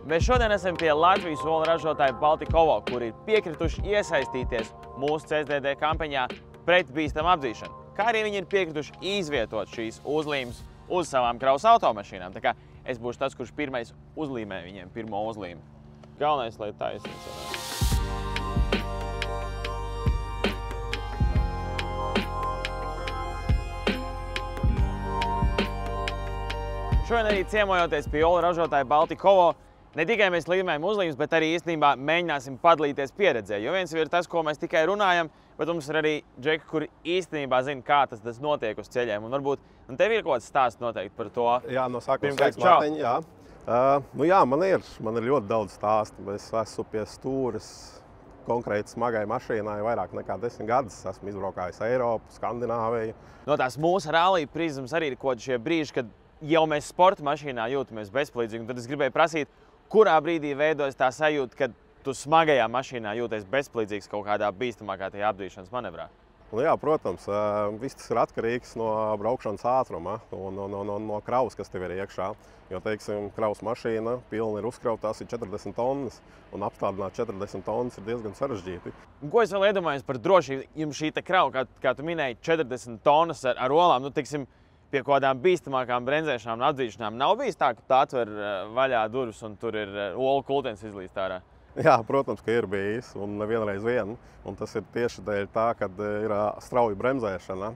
Mēs šodien esam pie Latvijas olu ražotāja Baltikovo, kuri ir piekrituši iesaistīties mūsu CSDD kampaņā pret bīstamu apdzīšanu. Kā arī viņi ir piekrituši izvietot šīs uzlīmes uz savām kravas automašīnām. Tā kā es būšu tas, kurš pirmais uzlīmē viņiem pirmo uzlīmi. Galvenais, lai taisnīgs varētu. Šodien arī ciemojoties pie olu ražotāja Baltikovo, ne tikai mēs līmējam uzlīmes, bet arī īstenībā mēģināsim padalīties pieredzē. Jo viens ir tas, ko mēs tikai runājam, bet mums ir arī džeki, kuri īstenībā zina, kā tas notiek uz ceļiem. Un varbūt tev ir kaut kāds stāsts noteikti par to. Jā, no sākuma sveiks, Mārtiņ, jā. Jā, man ir ļoti daudz stāstu. Es esmu pie stūres konkrēti smagai mašīnai vairāk nekā 10 gadus. Esmu izbraukājis Eiropu, Skandināviju. No tās mūsu rallija prizmas arī ir kaut šie brīži, kad jau mēs sporta mašīnā jūtamies bezpalīdzīgi. Tad es gribēju prasīt, kurā brīdī veidojas tā sajūta, kad tu smagajā mašīnā jūties bezpalīdzīgs kaut kādā bīstamākā tajā apdzīšanas manevrā? Nu jā, protams, viss tas ir atkarīgs no braukšanas ātruma un no kravas, kas tev ir iekšā. Jo, teiksim, kravas mašīna pilna ir uzkrautās, ir 40 tonnas, un apstādināt 40 tonnas ir diezgan sarežģīti. Ko es vēl iedomājos par drošību? Jums šī krava, kā tu minēji, 40 tonnas ar olām, nu, teiksim, pie kādām bīstamākām bremzēšanām un apdzīšanām nav bijis tā, ka tu atver vaļā durvis un tur ir olu kultens izlīst ārā? Jā, protams, ka ir bijis, un nevienreiz vien. Un tas ir tieši dēļ tā, kad ir strauja bremzēšana,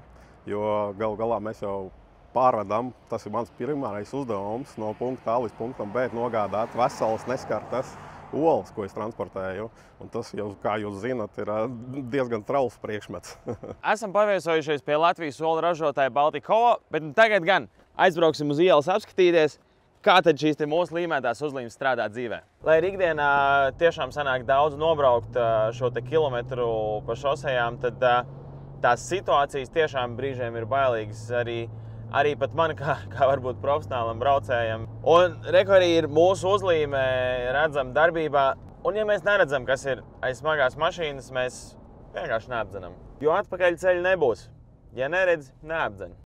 jo galu galā mēs jau pārvedam, tas ir mans pirmais uzdevums, no punkta A līdz punktam B nogādāt veselas neskartas olas, ko es transportēju. Un tas, jau, kā jūs zinat, ir diezgan trauls priekšmets. Esam paviesojušies pie Latvijas olu ražotāja Baltikovo, bet tagad gan aizbrauksim uz ielas apskatīties, kā tad šīs mūsu līmētās uzlīmes strādā dzīvē. Lai ir ikdienā tiešām sanāk daudz nobraukt šo kilometru pa šosejām, tad tās situācijas tiešām brīžiem ir bailīgas arī pat man, kā varbūt profesionālam braucējam. Un reko arī ir mūsu uzlīme redzama darbībā. Un ja mēs neredzam, kas ir aiz smagās mašīnas, mēs vienkārši neapdzenam. Jo atpakaļ ceļa nebūs. Ja neredz, neapdzen.